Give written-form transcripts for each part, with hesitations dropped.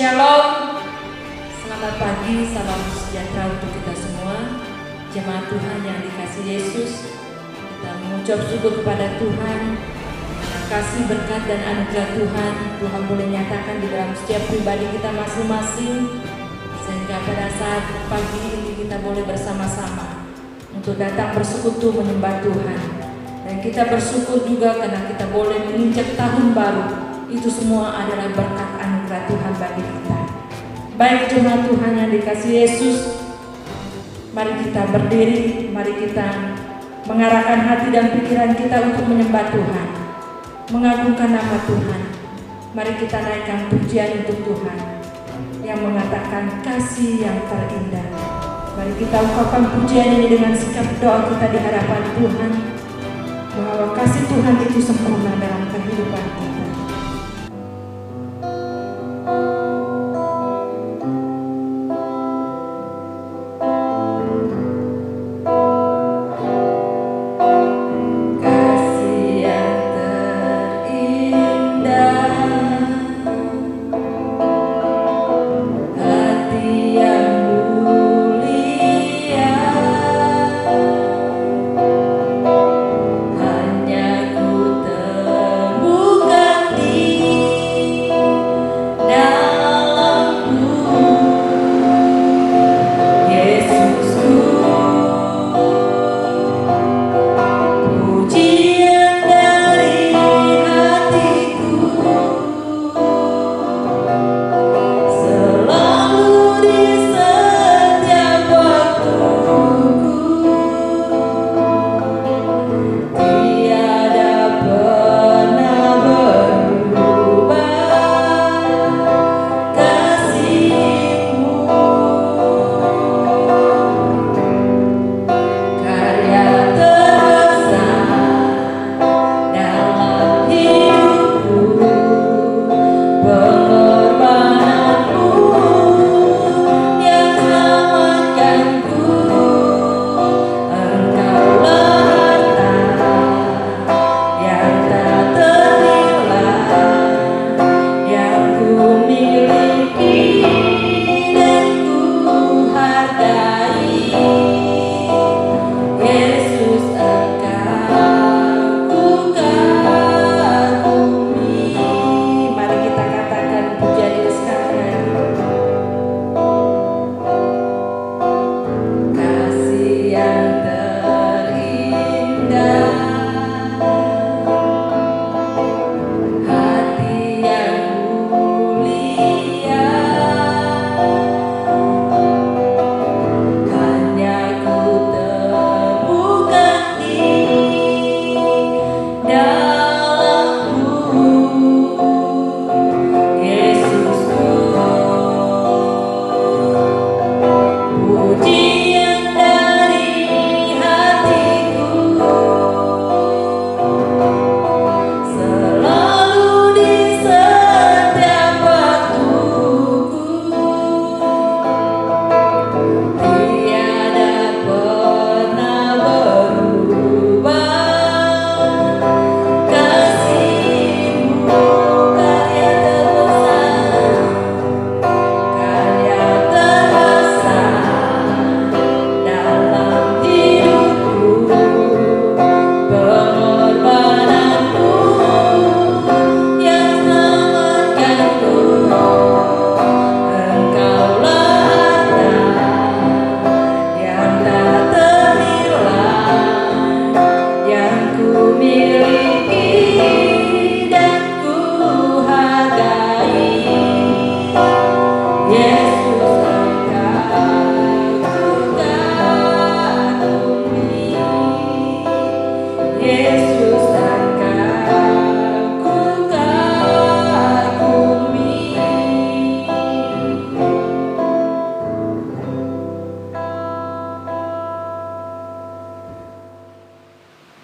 Shalom, selamat pagi, salam sejahtera untuk kita semua. Jemaat Tuhan yang dikasihi Yesus, kita mengucap syukur kepada Tuhan. Kasih, berkat dan anugerah Tuhan boleh nyatakan di dalam setiap pribadi kita masing-masing, sehingga pada saat pagi ini kita boleh bersama-sama untuk datang bersekutu menyembah Tuhan. Dan kita bersyukur juga karena kita boleh menginjak tahun baru. Itu semua adalah berkat anugerah Tuhan bagi kita. Baik jemaat Tuhan yang dikasihi Yesus, mari kita berdiri, mari kita mengarahkan hati dan pikiran kita untuk menyembah Tuhan, mengagungkan nama Tuhan. Mari kita naikkan pujian untuk Tuhan yang mengatakan kasih yang terindah. Mari kita ungkapkan pujian ini dengan sikap doa kita di hadapan Tuhan, bahwa kasih Tuhan itu sempurna dalam kehidupan kita.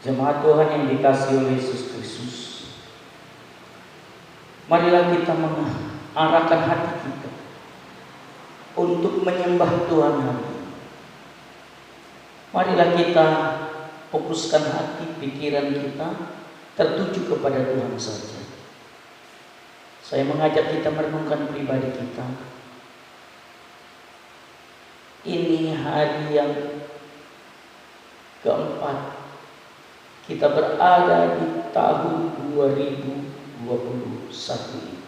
Jemaat Tuhan yang dikasihi oleh Yesus Kristus, marilah kita mengarahkan hati kita untuk menyembah Tuhan hari ini. Marilah kita fokuskan hati, pikiran kita tertuju kepada Tuhan saja. Saya mengajak kita merenungkan pribadi kita. Ini hari yang keempat kita berada di tahun 2021 ini.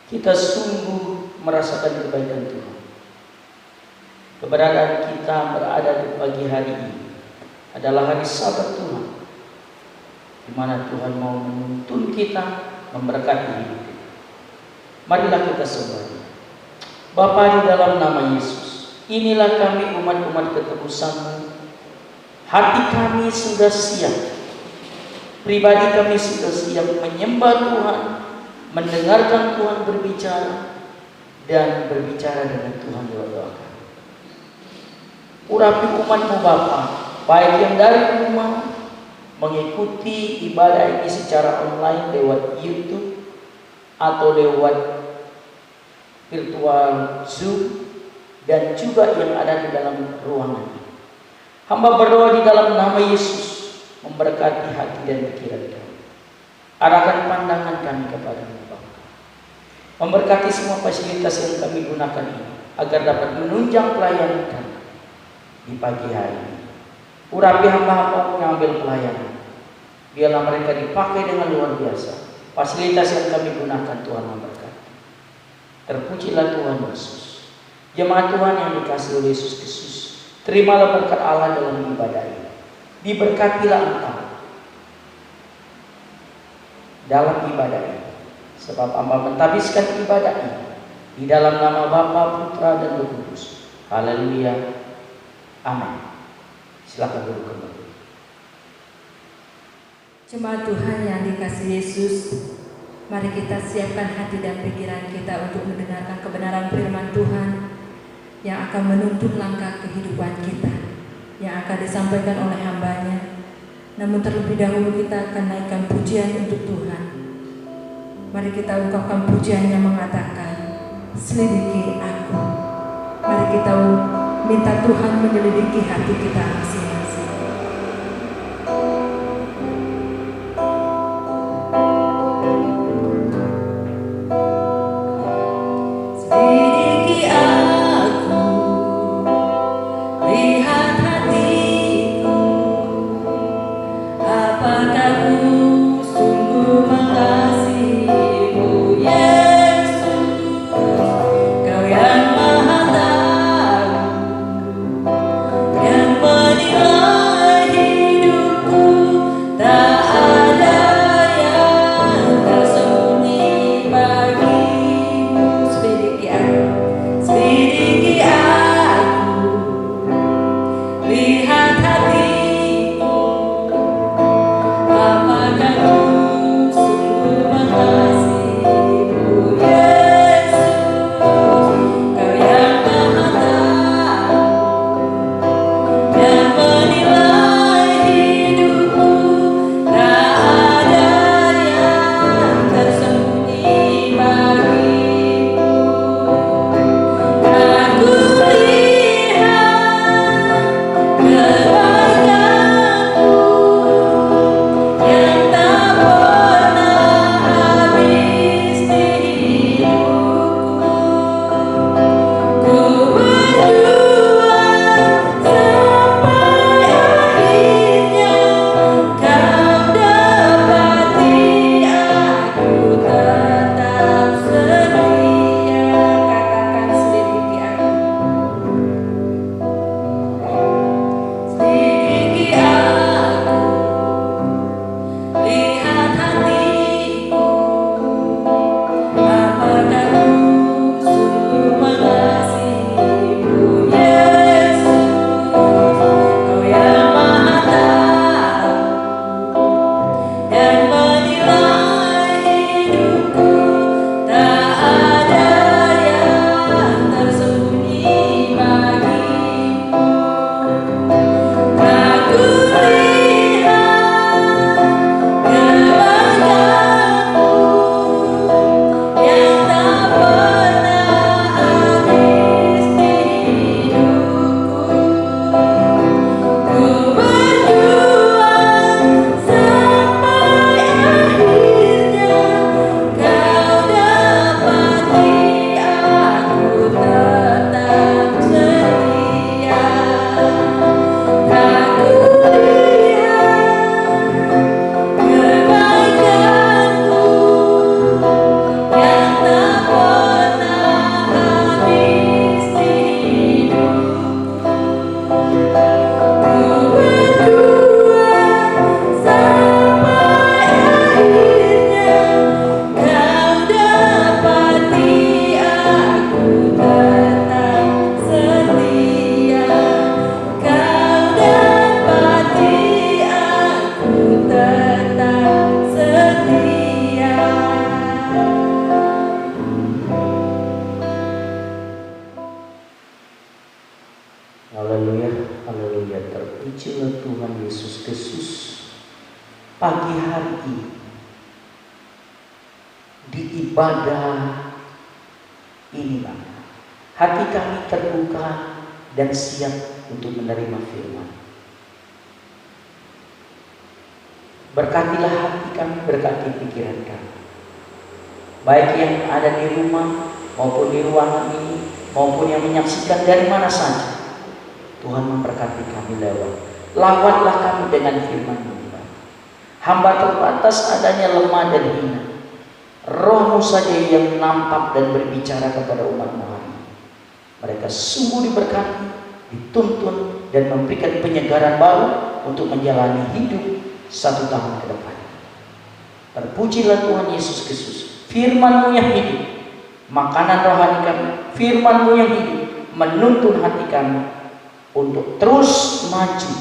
Kita sungguh merasakan kebaikan Tuhan. Keberadaan kita berada di pagi hari ini adalah hari Sabat Tuhan, di mana Tuhan mau menuntun kita, memberkati hidup kita. Marilah kita sembah. Bapa, di dalam nama Yesus, inilah kami umat-umat ketebusan-Mu. Hati kami sudah siap, pribadi kami sudah siap menyembah Tuhan, mendengarkan Tuhan berbicara, dan berbicara dengan Tuhan lewat doa kami. Urapi umat-Mu Bapa, baik yang dari rumah mengikuti ibadah ini secara online lewat YouTube atau lewat virtual Zoom, dan juga yang ada di dalam ruangan ini. Hamba berdoa di dalam nama Yesus, memberkati hati dan pikiran kami. Arahkan pandangan kami kepada-Mu Bapa. Memberkati semua fasilitas yang kami gunakan ini, agar dapat menunjang pelayanan kami di pagi hari ini. Urapi hamba-Hamba mengambil pelayanan. Biarlah mereka dipakai dengan luar biasa. Fasilitas yang kami gunakan Tuhan memberkati. Terpujilah Tuhan Yesus. Jemaat Tuhan yang dikasihi oleh Yesus Kristus, terimalah berkat Allah dalam ibadah ini. Diberkatilah engkau dalam ibadah ini, sebab hamba mentahbiskan ibadah ini di dalam nama Bapa, Putra, dan Roh Kudus. Haleluya. Amin. Silakan duduk kembali. Jemaat Tuhan yang dikasihi Yesus, mari kita siapkan hati dan pikiran kita untuk mendengarkan kebenaran firman Tuhan yang akan menuntun langkah kehidupan kita, yang akan disampaikan oleh hamba-Nya. Namun terlebih dahulu kita akan naikkan pujian untuk Tuhan. Mari kita ungkapkan pujian yang mengatakan, selidiki aku. Mari kita minta Tuhan menyelidiki hati kita masing-masing. Lihat hatiku, apa pagi hari ini di ibadah ini Bang, hati kami terbuka dan siap untuk menerima firman. Berkatilah hati kami, berkati pikiran kami, baik yang ada di rumah maupun di ruangan ini, maupun yang menyaksikan dari mana saja. Tuhan memberkati kami lewat. Lawatlah kami dengan firman-Mu. Hamba terbatas, adanya lemah dan hina. Roh-Mu saja yang nampak dan berbicara kepada umat-Mu hari ini. Mereka sungguh diberkati, dituntun, dan memberikan penyegaran baru untuk menjalani hidup 1 tahun ke depan. Terpujilah Tuhan Yesus Kristus. Firman-Mu yang hidup, makanan rohani kami, firman-Mu yang hidup menuntun hati kami untuk terus maju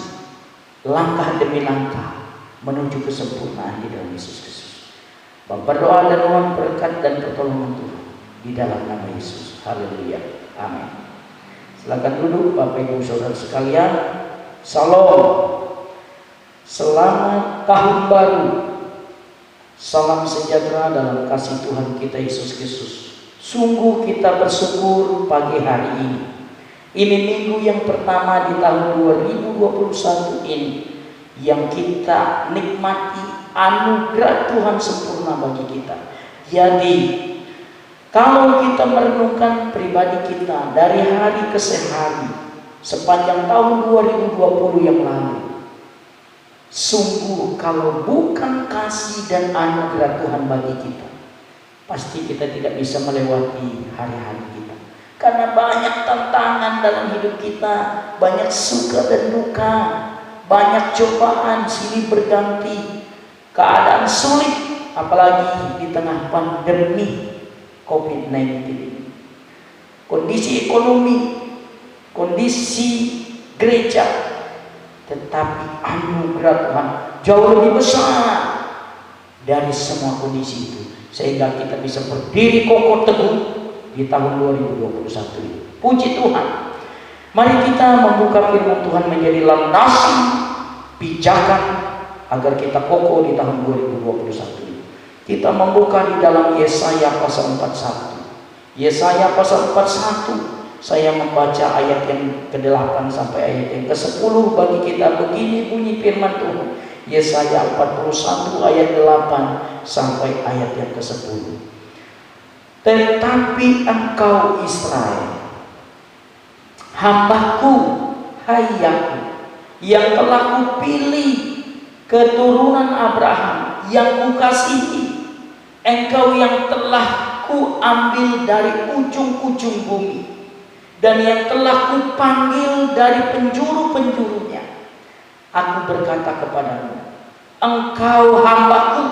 langkah demi langkah menuju kesempurnaan di dalam Yesus Kristus. Berdoa dan mohon berkat dan pertolongan Tuhan di dalam nama Yesus. Haleluya. Amin. Silakan duduk Bapak Ibu Saudara sekalian. Salam. Selamat tahun baru. Salam sejahtera dalam kasih Tuhan kita Yesus Kristus. Sungguh kita bersyukur pagi hari ini. Ini minggu yang pertama di tahun 2021 ini yang kita nikmati anugerah Tuhan sempurna bagi kita. Jadi kalau kita merenungkan pribadi kita dari hari ke hari sepanjang tahun 2020 yang lalu, sungguh kalau bukan kasih dan anugerah Tuhan bagi kita, pasti kita tidak bisa melewati hari-hari kita. Karena banyak tantangan dalam hidup kita, banyak suka dan duka, banyak cobaan silih berganti, keadaan sulit, apalagi di tengah pandemi COVID-19 ini. Kondisi ekonomi, kondisi gereja, tetapi anugerah Tuhan jauh lebih besar dari semua kondisi itu, sehingga kita bisa berdiri kokoh teguh di tahun 2021 ini. Puji Tuhan. Mari kita membuka firman Tuhan menjadi landasan pijakan agar kita kokoh di tahun 2021 ini. Kita membuka di dalam Yesaya pasal 41. Yesaya pasal 41, saya membaca ayat yang ke-8 sampai ayat yang ke-10 bagi kita. Begini bunyi firman Tuhan. Yesaya 41 ayat 8 sampai ayat yang ke-10. Tetapi engkau Israel, hambaku, hai Yakub, yang telah kupilih, keturunan Abraham yang kukasihi, engkau yang telah kuambil dari ujung-ujung bumi, dan yang telah kupanggil dari penjuru-penjurunya. Aku berkata kepadamu, engkau hambaku,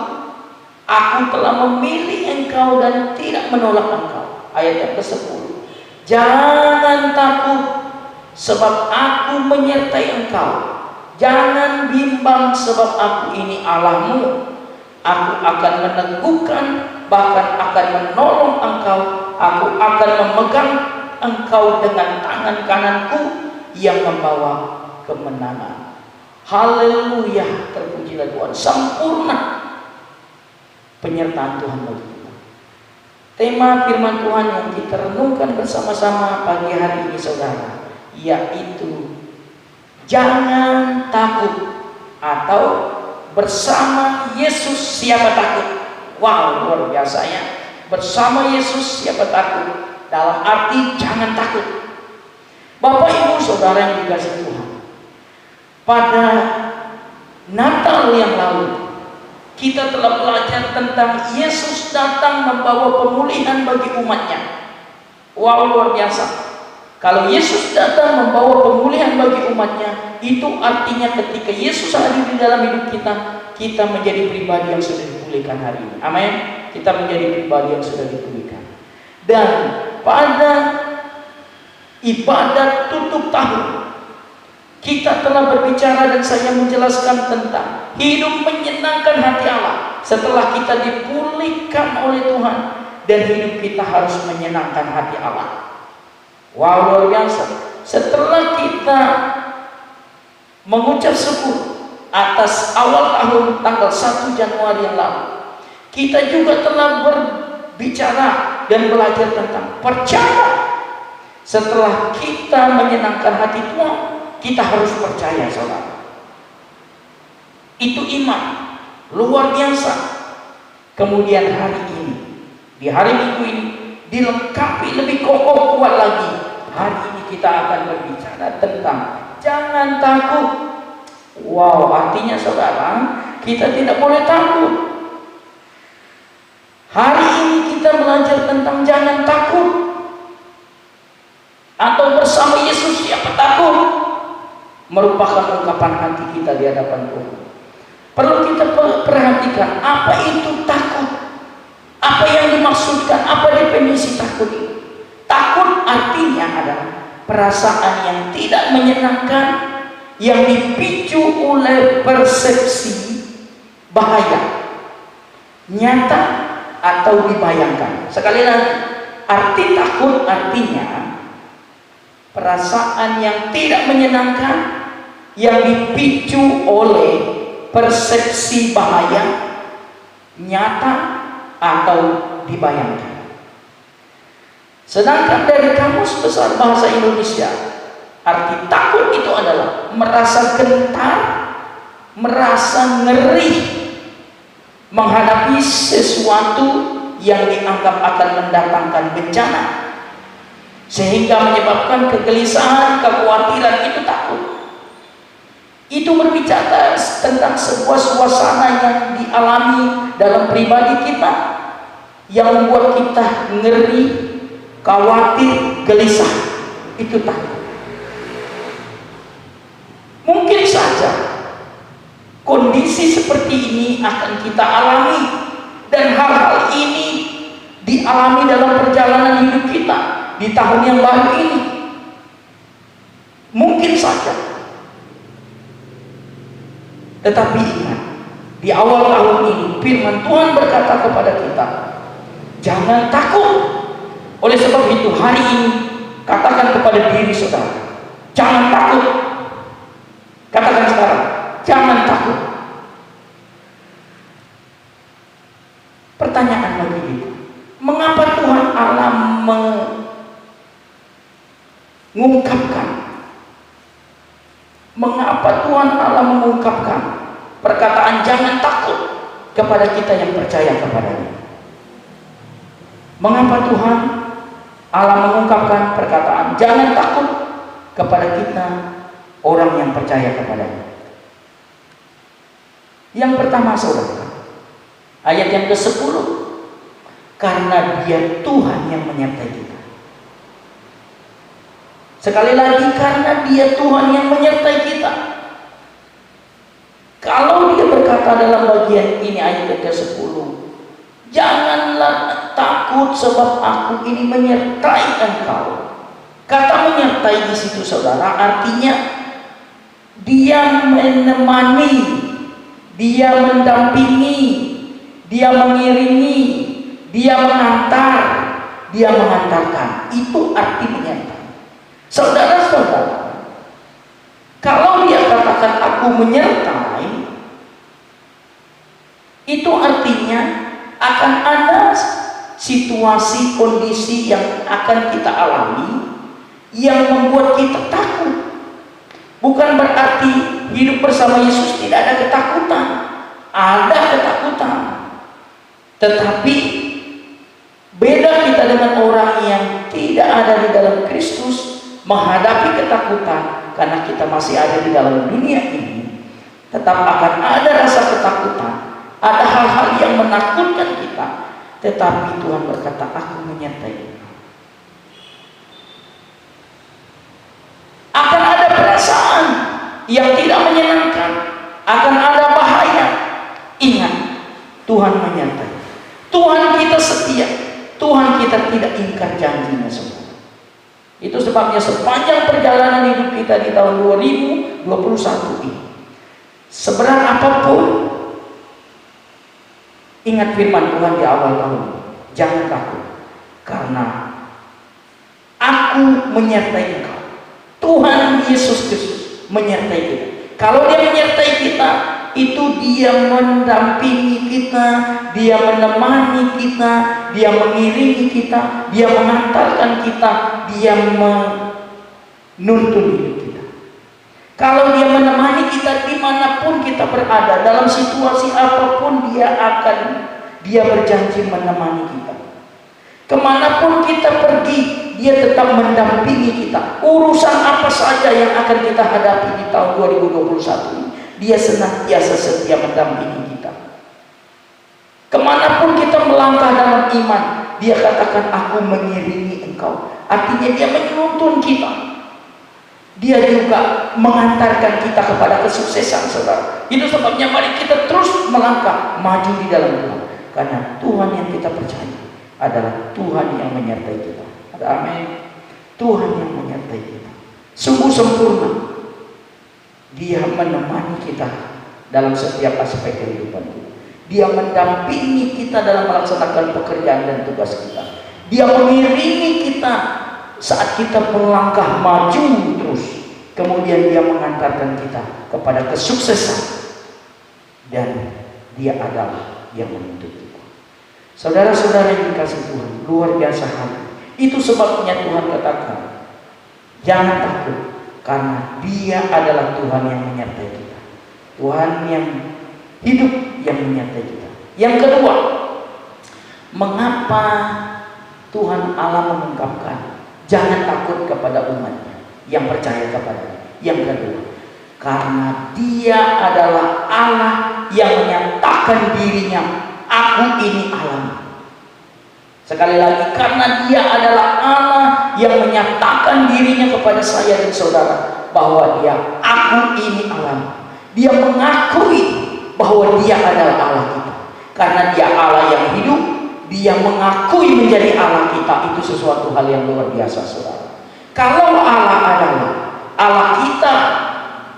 aku telah memilih engkau dan tidak menolak engkau. Ayat yang ke-10. Jangan takut, sebab aku menyertai engkau. Jangan bimbang, sebab aku ini Allahmu. Aku akan meneguhkan, bahkan akan menolong engkau. Aku akan memegang engkau dengan tangan kananku yang membawa kemenangan. Haleluya, terpujilah Tuhan. Sempurna penyertaan Tuhan bagi kita. Tema firman Tuhan yang kita renungkan bersama-sama pagi hari ini saudara, yaitu jangan takut, atau bersama Yesus siapa takut. Wow, luar biasa ya. Bersama Yesus siapa takut, dalam arti jangan takut. Bapak Ibu Saudara yang dikasihi Tuhan, pada Natal yang lalu kita telah belajar tentang Yesus datang membawa pemulihan bagi umatnya. Wow, luar biasa. Kalau Yesus datang membawa pemulihan bagi umatnya, itu artinya ketika Yesus hadir di dalam hidup kita, kita menjadi pribadi yang sudah dipulihkan hari ini. Amin. Kita menjadi pribadi yang sudah dipulihkan. Dan pada ibadat tutup tahun, kita telah berbicara dan saya menjelaskan tentang hidup menyenangkan hati Allah setelah kita dipulihkan oleh Tuhan, dan hidup kita harus menyenangkan hati Allah. Wow, luar biasa. Setelah kita mengucap syukur atas awal tahun tanggal 1 Januari yang lalu, kita juga telah berbicara dan belajar tentang percaya. Setelah kita menyenangkan hati Tuhan, kita harus percaya, saudara. Itu iman luar biasa. Kemudian hari ini, di hari Minggu ini, dilengkapi lebih kokoh kuat lagi. Hari ini kita akan berbicara tentang jangan takut. Wow, artinya saudara, kita tidak boleh takut. Hari ini kita belajar tentang jangan takut. Atau bersama Yesus siapa takut, merupakan ungkapan hati kita di hadapan Tuhan. Perlu kita perhatikan apa itu takut, apa yang dimaksudkan, apa definisi takut itu. Takut artinya adalah perasaan yang tidak menyenangkan, yang dipicu oleh persepsi bahaya, nyata atau dibayangkan. Sekali lagi, arti takut artinya perasaan yang tidak menyenangkan, yang dipicu oleh persepsi bahaya, nyata atau dibayangkan. Sedangkan dari Kamus Besar Bahasa Indonesia, arti takut itu adalah merasa gentar, merasa ngeri menghadapi sesuatu yang dianggap akan mendatangkan bencana, sehingga menyebabkan kegelisahan, kekhawatiran. Itu takut. Itu berbicara tentang sebuah suasana yang dialami dalam pribadi kita, yang membuat kita ngeri, khawatir, gelisah. Itu takut. Mungkin saja kondisi seperti ini akan kita alami, dan hal-hal ini dialami dalam perjalanan hidup kita di tahun yang baru ini. Mungkin saja. Tetapi ingat, di awal tahun ini firman Tuhan berkata kepada kita, jangan takut. Oleh sebab itu hari ini katakan kepada diri saudara, jangan takut. Katakan sekarang, jangan takut. Pertanyaan lagi itu, mengapa Tuhan Allah mengungkapkan perkataan jangan takut kepada kita yang percaya kepadanya? Mengapa Tuhan Allah mengungkapkan perkataan jangan takut kepada kita orang yang percaya kepadanya? Yang pertama saudara, ayat yang ke-10, karena Dia Tuhan yang menyertai kita. Sekali lagi, karena Dia Tuhan yang menyertai kita. Kalau Dia berkata dalam bagian ini ayat yang ke-10, janganlah takut sebab aku ini menyertai engkau. Kata menyertai di situ saudara artinya Dia menemani, Dia mendampingi, Dia mengiringi, Dia mengantar, Dia mengantarkan. Itu arti menyertai. Saudara-saudara, kalau Dia katakan aku menyertai, itu artinya akan ada situasi, kondisi yang akan kita alami yang membuat kita takut. Bukan berarti hidup bersama Yesus tidak ada ketakutan. Ada ketakutan. Tetapi beda kita dengan orang yang tidak ada di dalam Kristus menghadapi ketakutan, karena kita masih ada di dalam dunia ini. Tetap akan ada rasa ketakutan, ada hal-hal yang menakutkan kita. Tetapi Tuhan berkata, aku menyertai engkau. Akan ada perasaan yang tidak menyenangkan, akan ada bahaya. Ingat, Tuhan menyertai. Tuhan kita setia. Tuhan kita tidak ingkar janjinya semua. Itu sebabnya sepanjang perjalanan hidup kita di tahun 2021 ini, seberat apapun, ingat firman Tuhan di awal tahun, jangan takut, karena aku menyertai engkau. Tuhan Yesus Kristus menyertai kita. Kalau dia menyertai kita, itu dia mendampingi kita, dia menemani kita, dia mengiringi kita, dia mengantarkan kita, dia menuntun hidup kita. Kalau dia menemani kita dimanapun kita berada, dalam situasi apapun dia berjanji menemani kita. Kemanapun kita pergi, dia tetap mendampingi kita. Urusan apa saja yang akan kita hadapi di tahun 2021 ini, dia senantiasa setia mendampingi kita. Kemanapun kita melangkah dalam iman, dia katakan, aku mengiringi engkau. Artinya dia menuntun kita. Dia juga mengantarkan kita kepada kesuksesan, saudara. Itu sebabnya mari kita terus melangkah maju di dalam Tuhan. Karena Tuhan yang kita percaya adalah Tuhan yang menyertai kita. Amin. Tuhan yang menyertai kita sungguh sempurna. Dia menemani kita dalam setiap aspek kehidupan kita. Dia mendampingi kita dalam melaksanakan pekerjaan dan tugas kita. Dia mengiringi kita saat kita melangkah maju terus. Kemudian dia mengantarkan kita kepada kesuksesan. Dan dia adalah yang menuntut kita. Saudara-saudara yang dikasihi Tuhan, luar biasa hal. Itu sebabnya Tuhan katakan, jangan takut, karena dia adalah Tuhan yang menyertai kita. Tuhan yang hidup yang menyertai kita. Yang kedua, mengapa Tuhan Allah mengungkapkan jangan takut kepada umatnya yang percaya kepadanya? Yang kedua, karena dia adalah Allah yang menyatakan dirinya, aku ini Allah. Sekali lagi, karena dia adalah Allah yang menyatakan dirinya kepada saya dan saudara bahwa dia, aku ini Allah. Dia mengakui bahwa dia adalah Allah kita. Karena dia Allah yang hidup, dia mengakui menjadi Allah kita. Itu sesuatu hal yang luar biasa, saudara. Kalau Allah adalah Allah kita,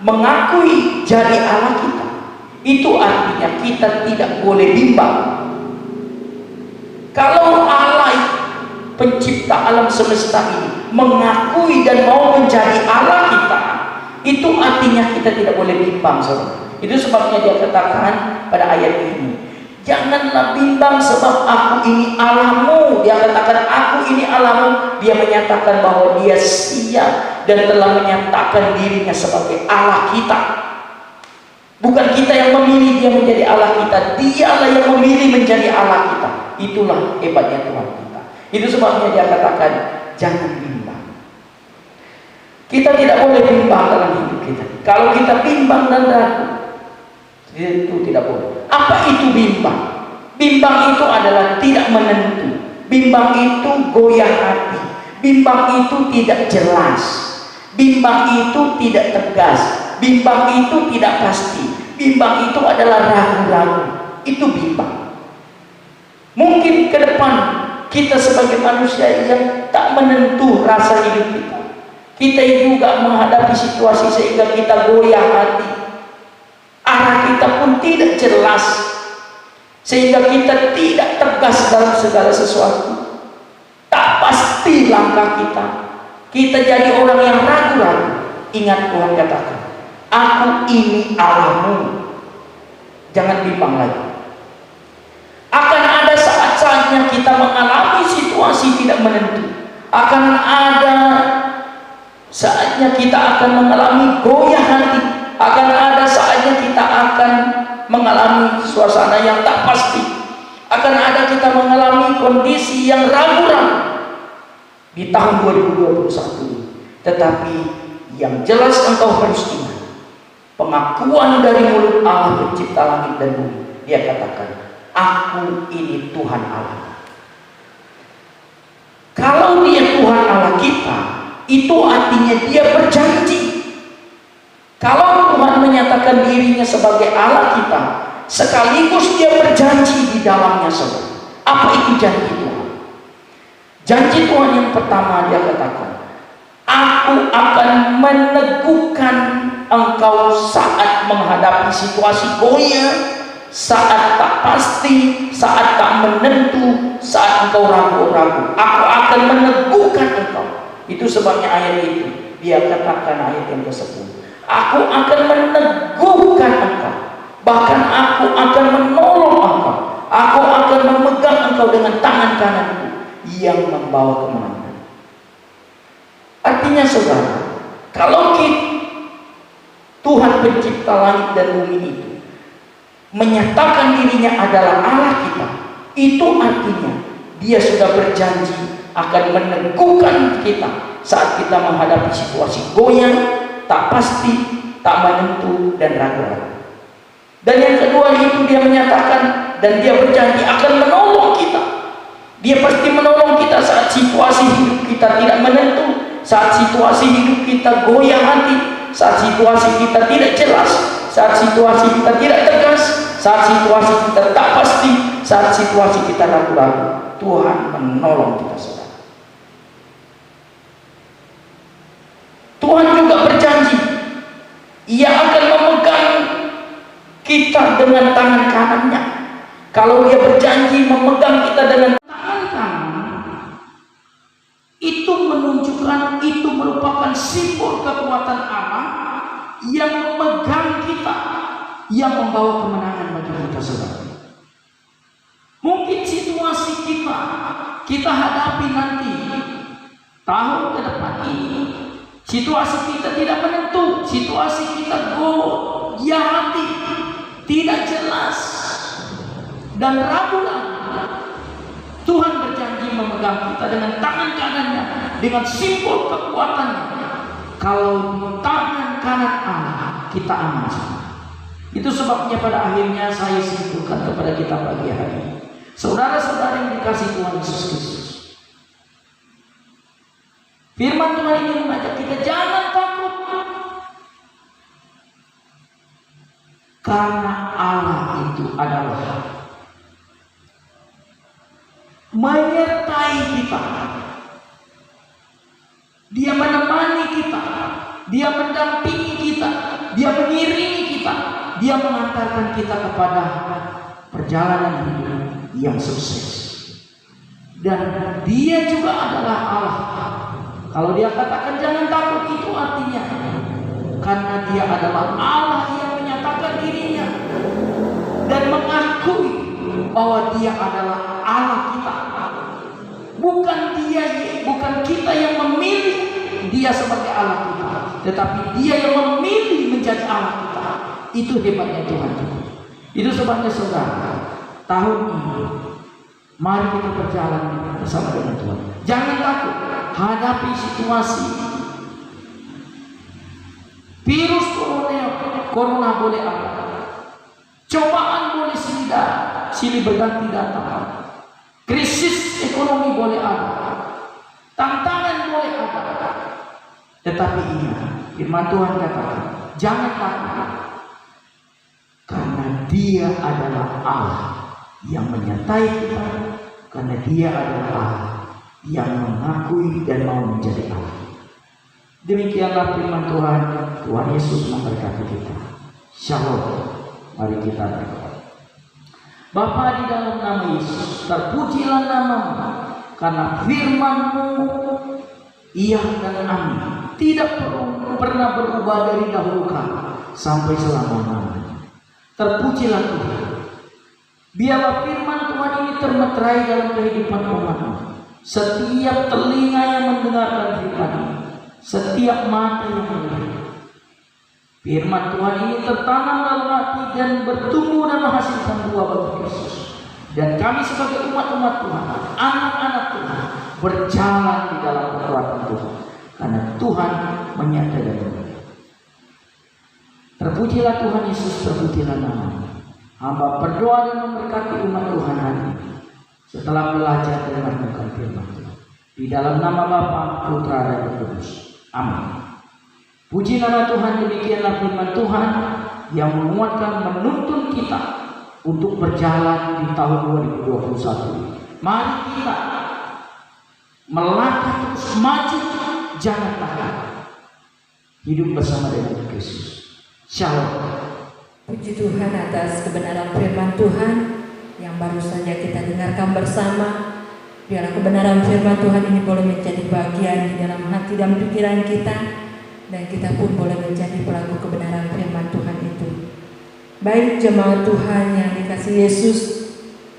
mengakui jadi Allah kita, itu artinya kita tidak boleh bimbang. Kalau Allah pencipta alam semesta ini mengakui dan mau menjadi Allah kita, itu artinya kita tidak boleh bimbang, saudara. Itu sebabnya dia katakan pada ayat ini, janganlah bimbang sebab aku ini Allahmu. Dia katakan aku ini Allahmu. Dia menyatakan bahwa dia siap dan telah menyatakan dirinya sebagai Allah kita. Bukan kita yang memilih dia menjadi Allah kita, dialah yang memilih menjadi Allah kita. Itulah hebatnya Tuhan kita. Itu sebabnya dia katakan jangan bimbang. Kita tidak boleh bimbang dalam hidup kita. Kalau kita bimbang dan ragu, itu tidak boleh. Apa itu bimbang? Bimbang itu adalah tidak menentu. Bimbang itu goyah hati. Bimbang itu tidak jelas. Bimbang itu tidak tegas. Bimbang itu tidak pasti. Bimbang itu adalah ragu-ragu. Itu bimbang. Mungkin ke depan kita sebagai manusia yang tak menentu rasa hidup kita, kita juga menghadapi situasi sehingga kita goyah hati. Arah kita pun tidak jelas, sehingga kita tidak tegas dalam segala sesuatu. Tak pasti langkah kita. Kita jadi orang yang ragu-ragu. Ingat Tuhan katakan, aku ini Allahmu. Jangan bimbang lagi. Akan ada saat-saatnya kita mengalami situasi tidak menentu. Akan ada saatnya kita akan mengalami goyah hati. Akan ada saatnya kita akan mengalami suasana yang tak pasti. Akan ada kita mengalami kondisi yang ragu-ragu di tahun 2021. Tetapi yang jelas engkau harus ingat, pengakuan dari mulut Allah pencipta langit dan bumi. Dia katakan, aku ini Tuhan Allah. Kalau dia Tuhan Allah kita, itu artinya dia berjanji. Kalau Tuhan menyatakan dirinya sebagai Allah kita, sekaligus dia berjanji di dalamnya, saudara. Apa itu janji Tuhan? Janji Tuhan yang pertama, dia katakan, aku akan meneguhkan engkau saat menghadapi situasi goyah, saat tak pasti, saat tak menentu, saat engkau ragu-ragu. Aku akan meneguhkan engkau. Itu sebabnya ayat itu dia katakan, ayat yang ke-10, Aku akan meneguhkan engkau. Bahkan aku akan menolong engkau. Aku akan memegang engkau dengan tangan kananku yang membawa kemenangan. Artinya saudara, kalau Tuhan pencipta langit dan bumi itu menyatakan dirinya adalah Allah kita, itu artinya Dia sudah berjanji akan meneguhkan kita saat kita menghadapi situasi goyang, tak pasti, tak menentu, dan ragu-ragu. Dan yang kedua itu Dia menyatakan dan Dia berjanji akan menolong kita. Dia pasti menolong kita saat situasi hidup kita tidak menentu, saat situasi hidup kita goyang hati, saat situasi kita tidak jelas, saat situasi kita tidak tegas, saat situasi kita tak pasti, saat situasi kita ragu-ragu. Tuhan menolong kita, saudara. Tuhan juga berjanji Ia akan memegang kita dengan tangan kanannya. Kalau Dia berjanji memegang kita dengan tangan kanan, itu menunjukkan, itu merupakan simbol kekuatan Allah yang memegang kita, yang membawa kemenangan bagi kita, saudara. Mungkin situasi kita hadapi nanti tahun ke depan ini, situasi kita tidak menentu, situasi kita goyah hati, tidak jelas dan ragu-ragu. Tuhan berjanji memegang kita dengan tangan kanannya, dengan simbol kekuatannya. Kalau tangan kanan Allah, kita aman. Itu sebabnya pada akhirnya saya simpulkan kepada kita pagi hari ini, saudara-saudara yang dikasihi Tuhan Yesus Kristus, firman Tuhan ini mengajak kita jangan takut, karena Allah itu adalah menyertai kita. Dia menemani kita, Dia mendampingi kita, Dia mengiringi kita, Dia mengantarkan kita kepada perjalanan hidup yang sukses. Dan Dia juga adalah Allah. Kalau Dia katakan jangan takut, itu artinya karena Dia adalah Allah yang menyatakan dirinya dan mengakui bahwa Dia adalah Allah kita. Bukan kita yang memilih Dia sebagai Allah kita, tetapi Dia yang memilih menjadi Allah kita. Itu hebatnya Tuhan. Itu sebabnya saudara, tahun ini mari kita berjalan bersama dengan Tuhan. Jangan takut hadapi situasi. Virus corona boleh ada, cobaan boleh silih berganti datang, krisis ekonomi boleh ada, tantangan boleh ada. Tetapi ingat, firman Tuhan katakan, jangan takut, karena Dia adalah Allah yang menyertai kita, karena Dia adalah Allah yang mengakui dan mau menjadi Allah. Demikianlah firman Tuhan. Tuhan Yesus memberkati kita. Shalom. Mari kita berdoa. Bapa, di dalam nama Yesus, terpujilah nama-Mu, karena firman-Mu iya dan amin, tidak pernah berubah dari dahulu kala sampai selama-lamanya. Terpujilah Tuhan. Biarlah firman Tuhan ini termeterai dalam kehidupan umat-Mu. Setiap telinga yang mendengarkan firman ini, setiap mata yang melihat, firman Tuhan ini tertanam dalam hati dan bertumbuh dan menghasilkan buah bagi Kristus. Dan kami sebagai umat-umat Tuhan, anak-anak Tuhan, berjalan di dalam kekuatan Tuhan, karena Tuhan menyertai kita. Terpujilah Tuhan Yesus, terpujilah nama-Mu. Hamba berdoa dan memberkati umat Tuhan hari ini setelah belajar dan merenungkan firman Tuhan. Di dalam nama Bapa, Putra dan Roh Kudus. Amin. Puji nama Tuhan. Demikianlah firman Tuhan yang menguatkan, menuntun kita untuk berjalan di tahun 2021. Mari kita melangkah terus maju, jangan takut. Hidup bersama dengan Kristus. Shalom. Puji Tuhan atas kebenaran firman Tuhan yang baru saja kita dengarkan bersama. Biarlah kebenaran firman Tuhan ini boleh menjadi bagian di dalam hati dan pikiran kita, dan kita pun boleh menjadi pelaku kebenaran firman Tuhan itu. Baik jemaat Tuhan yang dikasihi Yesus,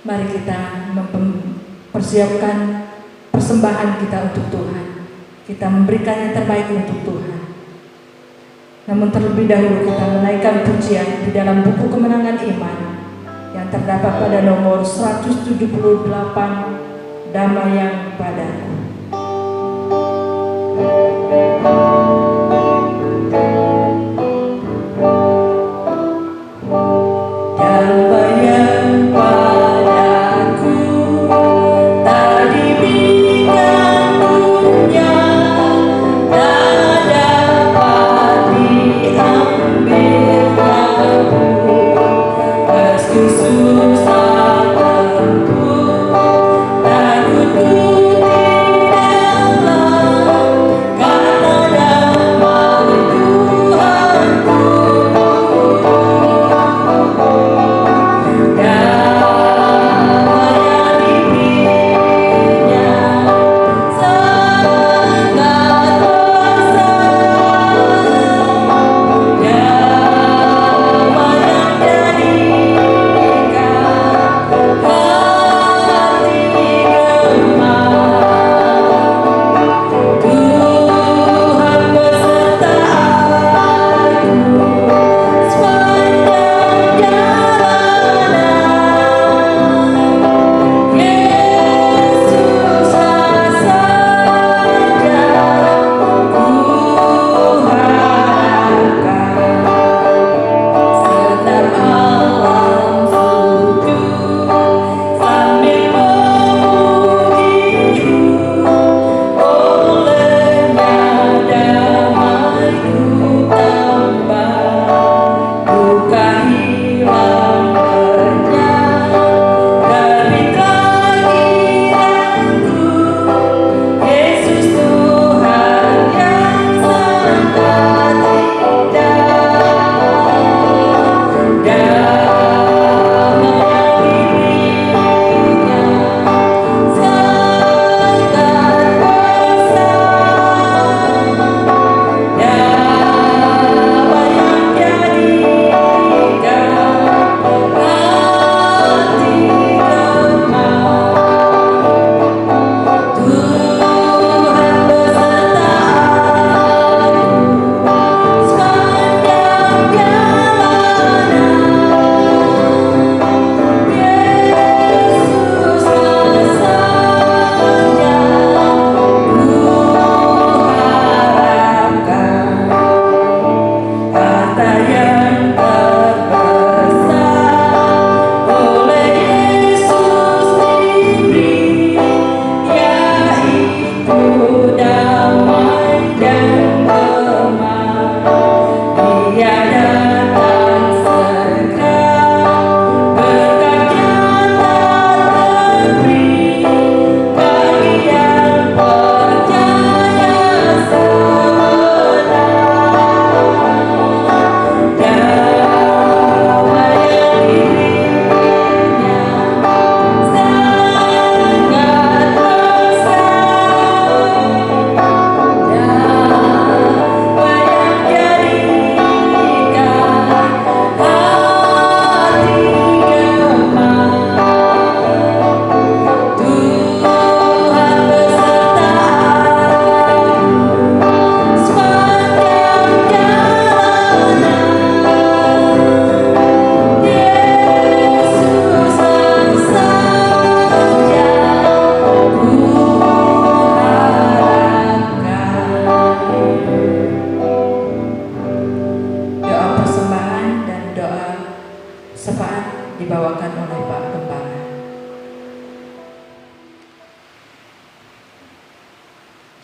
mari kita mempersiapkan persembahan kita untuk Tuhan. Kita memberikan yang terbaik untuk Tuhan. Namun terlebih dahulu kita menaikkan pujian di dalam buku Kemenangan Iman yang terdapat pada nomor 178, Damai yang Padaku.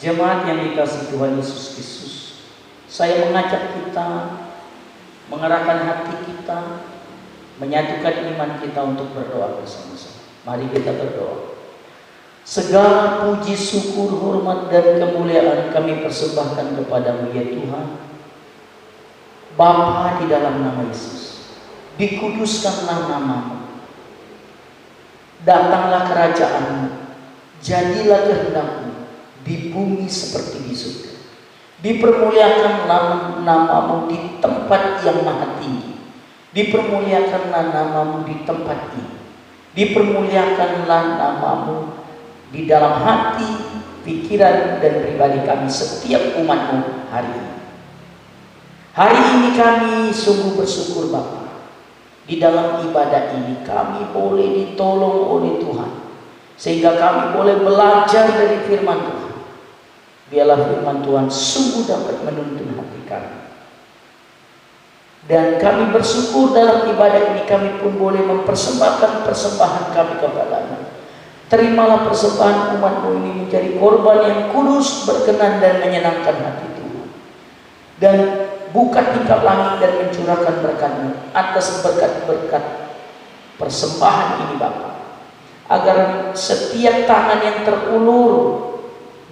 Jemaat yang dikasihi Tuhan Yesus Kristus, saya mengajak kita mengerahkan hati kita, menyatukan iman kita untuk berdoa bersama-sama. Mari kita berdoa. Segala puji, syukur, hormat, dan kemuliaan kami persembahkan kepadamu ya Tuhan. Bapa, di dalam nama Yesus, dikuduskanlah namamu. Datanglah kerajaanmu, jadilah kehendakmu di bumi seperti di surga. Dipermuliakanlah namamu di tempat yang maha tinggi. Dipermuliakanlah namamu di tempat ini. Dipermuliakanlah namamu di dalam hati, pikiran, dan pribadi kami setiap umatmu hari ini. Hari ini kami sungguh bersyukur Bapa. Di dalam ibadah ini kami boleh ditolong oleh Tuhan, sehingga kami boleh belajar dari firman Tuhan. Biarlah firman Tuhan sungguh dapat menuntun hati kami. Dan kami bersyukur dalam ibadah ini kami pun boleh mempersembahkan persembahan kami kepada-Mu. Terimalah persembahan umat-Mu ini menjadi korban yang kudus, berkenan dan menyenangkan hati Tuhan. Dan buka tingkap langit dan mencurahkan berkat-Mu atas berkat-berkat persembahan ini Bapa. Agar setiap tangan yang terulur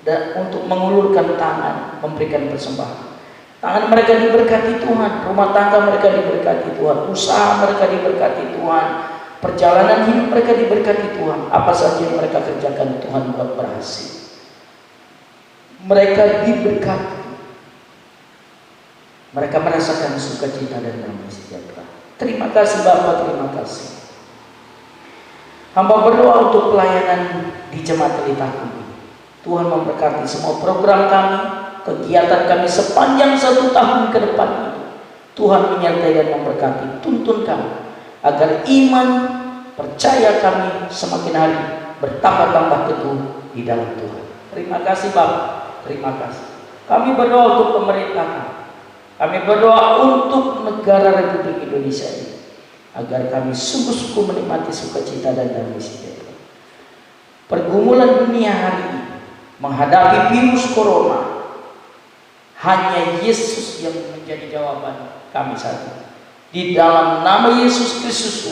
dan untuk mengulurkan tangan memberikan persembahan, tangan mereka diberkati Tuhan, rumah tangga mereka diberkati Tuhan, usaha mereka diberkati Tuhan, perjalanan hidup mereka diberkati Tuhan. Apa saja yang mereka kerjakan Tuhan buat berhasil. Mereka diberkati. Mereka merasakan sukacita dan damai sejahtera. Terima kasih Bapa, terima kasih. Hamba berdoa untuk pelayanan di Jemaat Pelita ini. Tuhan memberkati semua program kami, kegiatan kami sepanjang 1 tahun ke depan ini. Tuhan menyertai dan memberkati, tuntun kami agar iman, percaya kami semakin hari bertambah-tambah teguh di dalam Tuhan. Terima kasih Bapak, terima kasih. Kami berdoa untuk pemerintah kami berdoa untuk negara Republik Indonesia ini, agar kami sungguh-sungguh menikmati sukacita dan damai sejahtera. Pergumulan dunia hari ini menghadapi virus corona, hanya Yesus yang menjadi jawaban kami saat ini. Di dalam nama Yesus Kristus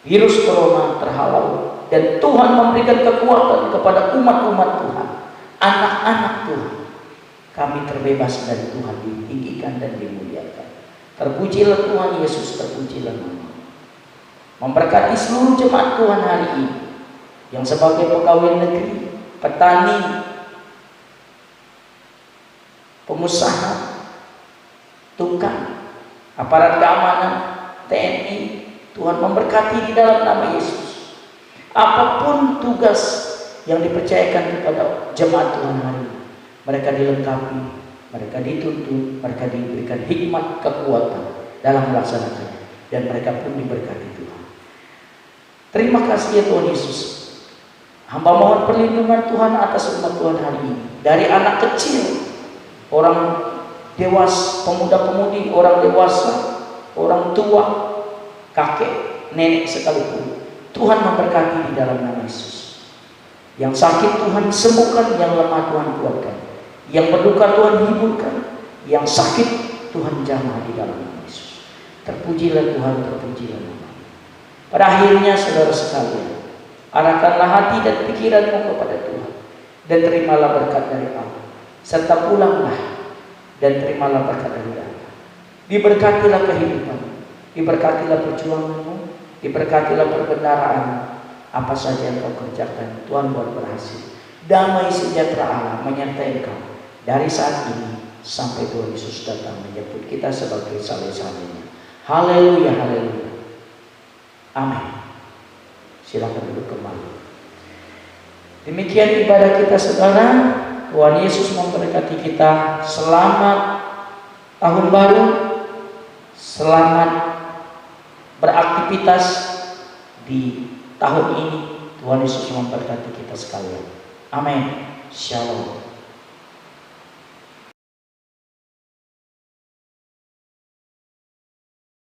virus corona terhalau, dan Tuhan memberikan kekuatan kepada umat-umat Tuhan, anak-anak Tuhan. Kami terbebas dari Tuhan, ditinggikan dan dimuliakan. Terpujilah Tuhan Yesus, terpujilah nama. Memberkati seluruh jemaat Tuhan hari ini, yang sebagai pegawai negeri, petani, pengusaha, tukang, aparat keamanan, TNI, Tuhan memberkati di dalam nama Yesus. Apapun tugas yang dipercayakan kepada jemaat Tuhan hari ini, mereka dilengkapi, mereka dituntun, mereka diberikan hikmat, kekuatan dalam melaksanakannya, dan mereka pun diberkati Tuhan. Terima kasih ya Tuhan Yesus. Hamba mohon perlindungan Tuhan atas umat Tuhan hari ini, dari anak kecil, orang dewasa, pemuda-pemudi, orang dewasa, orang tua, kakek, nenek sekalipun. Tuhan memberkati di dalam nama Yesus. Yang sakit Tuhan sembuhkan, yang lemah Tuhan kuatkan, yang berduka Tuhan hiburkan, yang sakit Tuhan jamah di dalam nama Yesus. Terpujilah Tuhan, terpujilah nama. Pada akhirnya saudara sekalian, arahkanlah hati dan pikiranmu kepada Tuhan, dan terimalah berkat dari Allah, serta pulanglah dan terimalah berkat dari Allah. Diberkatilah kehidupanmu, diberkatilah perjuanganmu, diberkatilah perbendaharaan. Apa saja yang kau kerjakan, Tuhan buat berhasil. Damai sejahtera Allah menyertai kau dari saat ini sampai Tuhan Yesus datang menjemput kita sebagai saleh-salehnya. Haleluya, haleluya. Amin. Silakan duduk kembali. Demikian ibadah kita saudara. Tuhan Yesus memberkati kita. Selamat tahun baru. Selamat beraktivitas di tahun ini. Tuhan Yesus memberkati kita sekalian. Amin. Shalom.